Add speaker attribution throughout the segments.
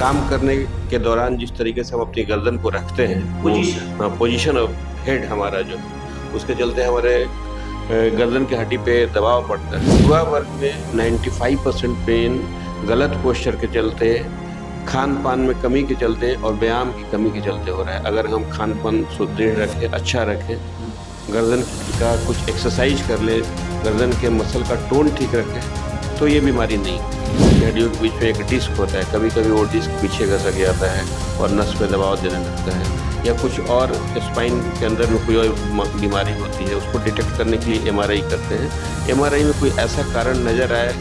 Speaker 1: काम करने के दौरान जिस तरीके से हम अपनी गर्दन को रखते हैं, पोजीशन ऑफ हेड हमारा जो है, उसके चलते हमारे गर्दन की हड्डी पे दबाव पड़ता है। युवा वर्ग में 95% पेन गलत पोस्चर के चलते, खान पान में कमी के चलते और व्यायाम की कमी के चलते हो रहा है। अगर हम खान पान सुदृढ़ रखें, अच्छा रखें, गर्दन का कुछ एक्सरसाइज कर ले, गर्दन के मसल का टोन ठीक रखें, तो ये बीमारी नहीं। हड्डियों के बीच में एक डिस्क होता है, कभी कभी वो डिस्क पीछे घसक जाता है और नस पे दबाव देने लगता है, या कुछ और स्पाइन के अंदर में कोई और बीमारी होती है, उसको डिटेक्ट करने के लिए एमआरआई करते हैं। एमआरआई में कोई ऐसा कारण नज़र आए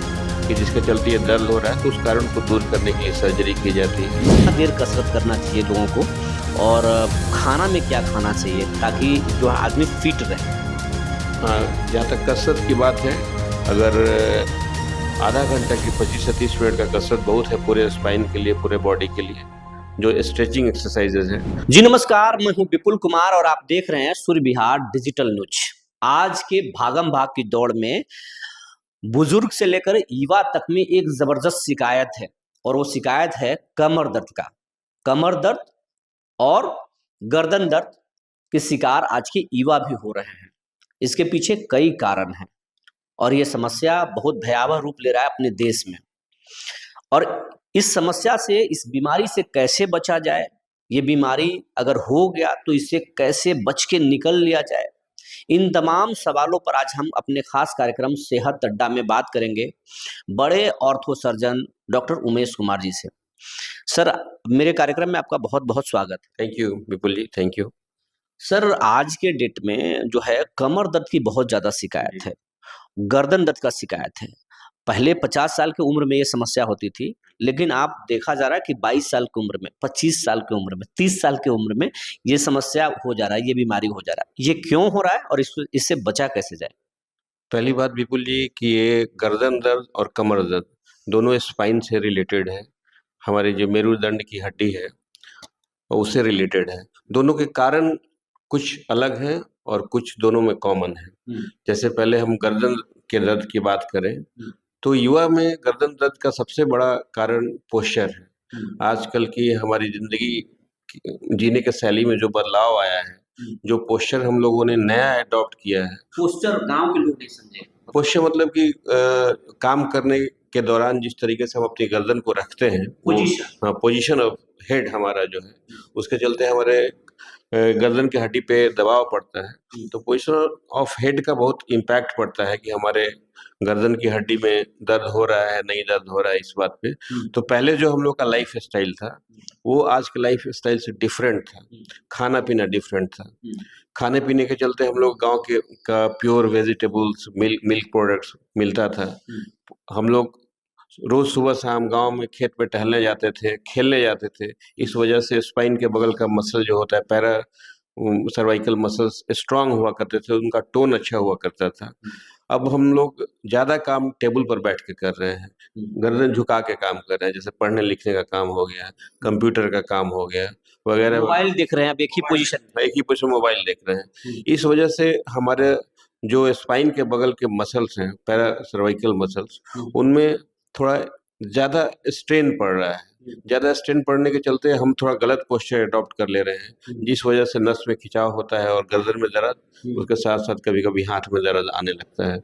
Speaker 1: कि जिसके चलते ये दर्द हो रहा है, तो उस कारण को दूर करने के लिए सर्जरी की जाती है।
Speaker 2: कितना देर कसरत करना चाहिए लोगों को, और खाना में क्या खाना चाहिए ताकि जो आदमी फिट रहे?
Speaker 1: हाँ, जहाँ तक कसरत की बात है, अगर आधा घंटा की 25 से 30 मिनट का कसरत बहुत है पूरे स्पाइन के लिए, पूरे बॉडी के लिए, जो स्ट्रेचिंग एक्सरसाइजेज हैं।
Speaker 2: जी नमस्कार, मैं हूं विपुल कुमार और आप देख रहे हैं सूर्य विहार डिजिटल न्यूज। आज के भागम भाग की दौड़ में बुजुर्ग से लेकर युवा तक में एक जबरदस्त शिकायत है, और वो शिकायत है कमर दर्द का। कमर दर्द और गर्दन दर्द के शिकार आज के युवा भी हो रहे हैं। इसके पीछे कई कारण हैं और ये समस्या बहुत भयावह रूप ले रहा है अपने देश में। और इस समस्या से, इस बीमारी से कैसे बचा जाए, ये बीमारी अगर हो गया तो इससे कैसे बच के निकल लिया जाए, इन तमाम सवालों पर आज हम अपने खास कार्यक्रम सेहत अड्डा में बात करेंगे बड़े ortho surgeon doctor Umesh Kumar ji से। सर, मेरे कार्यक्रम में आपका बहुत बहुत स्वागत है।
Speaker 1: Thank you Vipul ji, thank you.
Speaker 2: Sir, आज के डेट में जो है कमर दर्द की बहुत ज़्यादा शिकायत है, गर्दन दर्द का शिकायत है। पहले 50 साल की उम्र में ये समस्या होती थी, लेकिन आप देखा जा रहा है कि 22 साल की उम्र में, 25 साल की उम्र में, 30 साल की उम्र में ये समस्या हो जा रहा है, ये बीमारी हो जा रहा है। ये क्यों हो रहा है और इससे बचा कैसे जाए?
Speaker 1: पहली बात विपुल जी कि ये गर्दन दर्द और कमर दर्द दोनों स्पाइन से रिलेटेड है, हमारे जो मेरुदंड की हड्डी है उससे रिलेटेड है। दोनों के कारण कुछ अलग हैं और कुछ दोनों में कॉमन है। जैसे पहले हम गर्दन के दर्द की बात करें, तो युवा में गर्दन दर्द का सबसे बड़ा कारण पोस्चर है। आजकल की हमारी जिंदगी जीने के शैली में जो बदलाव आया है, जो पोस्चर हम लोगों ने नया अडॉप्ट किया है।
Speaker 2: पोस्चर गांव के लोग नहीं समझे।
Speaker 1: पोस्चर मतलब कि काम करने के दौरान जिस तरीके से हम अपनी गर्दन को रखते हैं, पोजीशन ऑफ हेड हमारा जो है, उसके चलते हमारे गर्दन की हड्डी पे दबाव पड़ता है। तो पोजीशन ऑफ हेड का बहुत इम्पैक्ट पड़ता है कि हमारे गर्दन की हड्डी में दर्द हो रहा है, नहीं दर्द हो रहा है, इस बात पे। तो पहले जो हम लोग का लाइफ स्टाइल था, वो आज के लाइफ स्टाइल से डिफरेंट था। खाना पीना डिफरेंट था। खाने पीने के चलते हम लोग गांव के का प्योर वेजिटेबल्स, मिल्क प्रोडक्ट्स मिलता था। हम लोग रोज सुबह शाम गांव में खेत पे टहलने जाते थे, खेलने जाते थे। इस वजह से स्पाइन के बगल का मसल जो होता है, पैरा सर्वाइकल मसल्स स्ट्रांग हुआ करते थे, उनका टोन अच्छा हुआ करता था। अब हम लोग ज्यादा काम टेबल पर बैठ के कर रहे हैं, गर्दन झुका के काम कर रहे हैं, जैसे पढ़ने लिखने का काम हो गया, कंप्यूटर का काम हो गया वगैरह।
Speaker 2: मोबाइल देख रहे हैं, आप एक ही
Speaker 1: पोजीशन मोबाइल देख रहे हैं। इस वजह से हमारे जो स्पाइन के बगल के मसल्स हैं, पैरा सर्वाइकल मसल्स, उनमें थोड़ा ज्यादा स्ट्रेन पड़ रहा है। ज्यादा स्ट्रेन पड़ने के चलते हम थोड़ा गलत पोस्चर अडॉप्ट कर ले रहे हैं, जिस वजह से नस में खिंचाव होता है और गर्दन में दर्द, उसके साथ साथ कभी कभी हाथ में दर्द आने लगता है।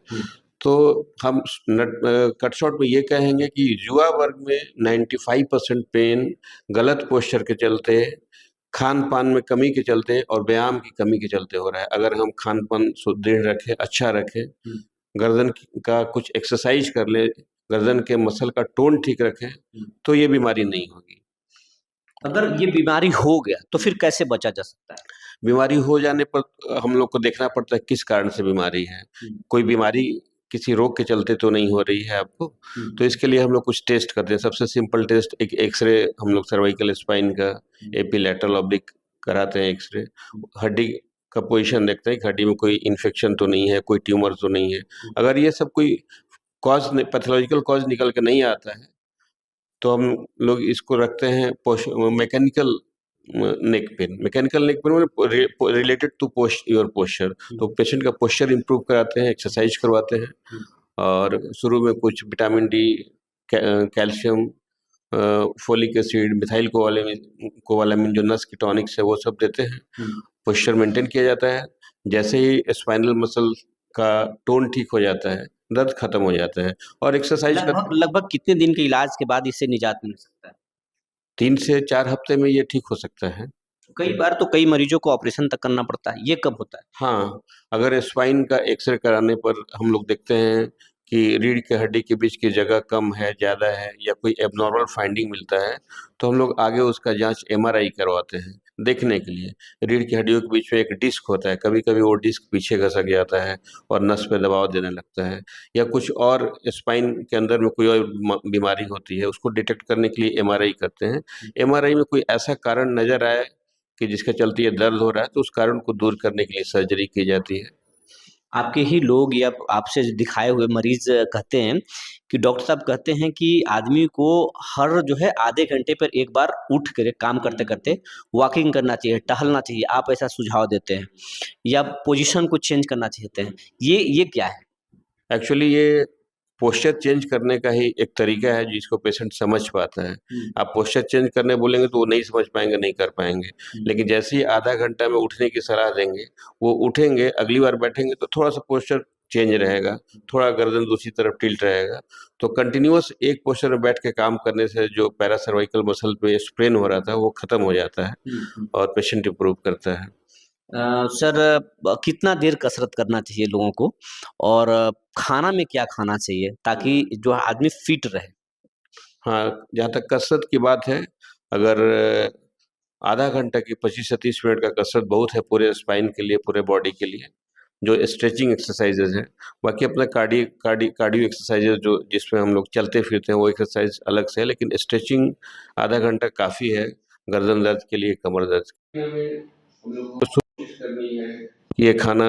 Speaker 1: तो हम कट शॉर्ट में ये कहेंगे कि युवा वर्ग में 95% पेन गलत पोस्चर के चलते, खान पान में कमी के चलते और व्यायाम की कमी के चलते हो रहा है। अगर हम खान पान सुदृढ़ रखें, अच्छा रखें, गर्दन का कुछ एक्सरसाइज कर ले, गर्दन के मसल का टोन ठीक रखें, तो ये बीमारी नहीं होगी।
Speaker 2: अगर ये बीमारी हो गया तो फिर कैसे बचा जा सकता है?
Speaker 1: बीमारी हो जाने पर हम लोग को देखना पड़ता है किस कारण से बीमारी है। कोई बीमारी किसी रोग के चलते तो नहीं हो रही है आपको, तो इसके लिए हम लोग कुछ टेस्ट करते हैं। सबसे सिंपल टेस्ट एक एक्सरे, हम लोग सर्वाइकल स्पाइन का एपीलैटरल ऑब्लिक कराते हैं एक्सरे। हड्डी का पोजीशन देखते हैं कि हड्डी में कोई इन्फेक्शन तो नहीं है, कोई ट्यूमर तो नहीं है। अगर ये सब कोई कॉज, पैथोलॉजिकल कॉज निकल के नहीं आता है, तो हम लोग इसको रखते हैं mechanical neck pain. Mechanical neck pain related to your posture. तो पेशेंट का पोस्चर इंप्रूव कराते हैं, एक्सरसाइज करवाते हैं, और शुरू में कुछ vitamin D, calcium folic acid, methylcobalamin जो नस की टॉनिक्स है वो सब देते हैं। पोस्चर मेंटेन किया जाता है। जैसे ही स्पाइनल मसल का टोन ठीक हो जाता है, दर्द खत्म हो जाता है और एक्सरसाइज
Speaker 2: लगभग कितने दिन के इलाज के बाद इससे निजात मिल सकता है?
Speaker 1: 3 से 4 हफ्ते में ये ठीक हो सकता है।
Speaker 2: कई बार तो कई मरीजों को ऑपरेशन तक करना पड़ता है, ये कब होता है?
Speaker 1: हाँ, अगर स्पाइन का एक्स-रे कराने पर हम लोग देखते हैं कि रीढ़ की हड्डी के बीच की जगह कम है, ज़्यादा है या कोई एब्नॉर्मल फाइंडिंग मिलता है, तो हम लोग आगे उसका जाँच एमआरआई करवाते हैं, देखने के लिए। रीढ़ की हड्डियों के बीच में एक डिस्क होता है, कभी-कभी वो डिस्क पीछे खसक जाता है और नस पे दबाव देने लगता है या कुछ और स्पाइन के अंदर में कोई और बीमारी होती है, उसको डिटेक्ट करने के लिए एमआरआई करते हैं। एमआरआई में कोई ऐसा कारण नज़र आए कि जिसके चलते ये दर्द हो रहा है, तो उस कारण को दूर करने के लिए सर्जरी की जाती है।
Speaker 2: आपके ही लोग या आपसे दिखाए हुए मरीज कहते हैं कि डॉक्टर साहब कहते हैं कि आदमी को हर जो है आधे घंटे पर एक बार उठ कर काम करते करते वॉकिंग करना चाहिए, टहलना चाहिए, आप ऐसा सुझाव देते हैं या पोजीशन को चेंज करना चाहते हैं, ये क्या है?
Speaker 1: एक्चुअली ये पोस्चर चेंज करने का ही एक तरीका है जिसको पेशेंट समझ पाता है। आप पोस्चर चेंज करने बोलेंगे तो वो नहीं समझ पाएँगे, नहीं कर पाएँगे। लेकिन जैसे ही आधा घंटा में उठने की सलाह देंगे, वो उठेंगे, अगली बार बैठेंगे तो थोड़ा-सा पोस्चर चेंज रहेगा, थोड़ा गर्दन दूसरी तरफ टिल्ट रहेगा। तो कंटिन्यूअस एक पोस्चर में बैठ के काम करने से जो पैरासर्वाइकल मसल पे स्ट्रेन हो रहा था, वो खत्म हो जाता है और पेशेंट इम्प्रूव करता है।
Speaker 2: सर कितना देर कसरत करना चाहिए लोगों को और खाना में क्या खाना चाहिए ताकि जो आदमी फिट रहे?
Speaker 1: हाँ, जहाँ तक कसरत की बात है, अगर आधा घंटा की 25 से 30 मिनट का कसरत बहुत है पूरे स्पाइन के लिए, पूरे बॉडी के लिए, जो स्ट्रेचिंग एक्सरसाइज़ेज़ हैं। बाकी अपना कार्डियो एक्सरसाइज़ेज़ जो जिसमें हम लोग चलते-फिरते हैं, वो एक्सरसाइज़ अलग से है, लेकिन स्ट्रेचिंग आधा घंटा काफ़ी है, गर्दन दर्द के लिए, कमर दर्द के लिए। हम लोग को कोशिश करनी है कि ये खाना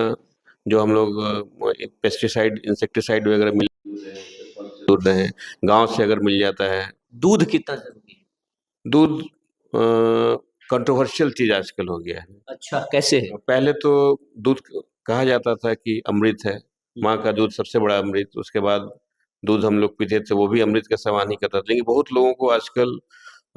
Speaker 1: जो हम लोग पेस्टिसाइड, इंसेक्टिसाइड वगैरह मिल दूर रहें। गाँव से अगर मिल जाता है
Speaker 2: दूध कितना ज़रूरी है?
Speaker 1: दूध कंट्रोवर्शियल चीज़ आजकल हो गया है।
Speaker 2: अच्छा, कैसे?
Speaker 1: पहले तो दूध कहा जाता था कि अमृत है, माँ का दूध सबसे बड़ा अमृत, उसके बाद दूध हम लोग पीते थे, वो भी अमृत के समान ही कहता था। लेकिन बहुत लोगों को आजकल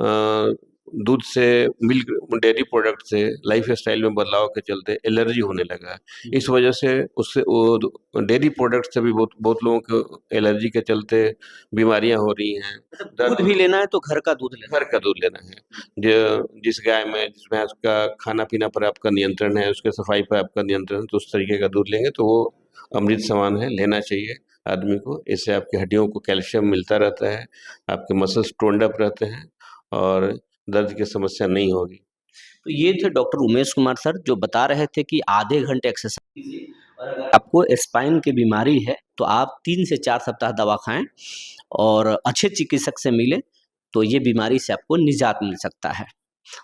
Speaker 1: अ, दूध से, मिल्क डेयरी प्रोडक्ट से लाइफ़स्टाइल में बदलाव के चलते एलर्जी होने लगा है। इस वजह से उससे वो डेयरी प्रोडक्ट से भी बहुत बहुत लोगों को एलर्जी के चलते बीमारियाँ हो रही हैं।
Speaker 2: दूध भी लेना है तो घर का दूध लेना
Speaker 1: घर का दूध लेना है। जिस गाय में जिस भैंस का खाना-पीना पर आपका नियंत्रण है, उसके सफाई पे आपका नियंत्रण है, तो उस तरीके का दूध लेंगे तो वो अमृत समान है, लेना चाहिए आदमी को। इससे आपकी हड्डियों को कैल्शियम मिलता रहता है, आपके मसल्स टोन्ड अप रहते हैं और दर्द की समस्या नहीं होगी।
Speaker 2: तो ये थे डॉक्टर उमेश कुमार सर जो बता रहे थे कि आधे घंटे एक्सरसाइज कीजिए और अगर आपको स्पाइन की बीमारी है तो आप 3 से 4 सप्ताह दवा खाएं और अच्छे चिकित्सक से मिलें तो ये बीमारी से आपको निजात मिल सकता है।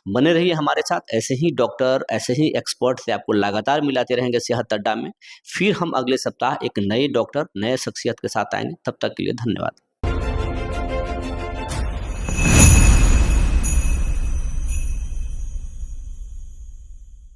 Speaker 2: बने रहिए हमारे साथ, ऐसे ही डॉक्टर, ऐसे ही एक्सपर्ट से आपको लगातार मिलाते रहेंगे सेहत अड्डा में। फिर हम अगले सप्ताह एक नए डॉक्टर, नए शख्सियत के साथ आएंगे। तब तक के लिए धन्यवाद।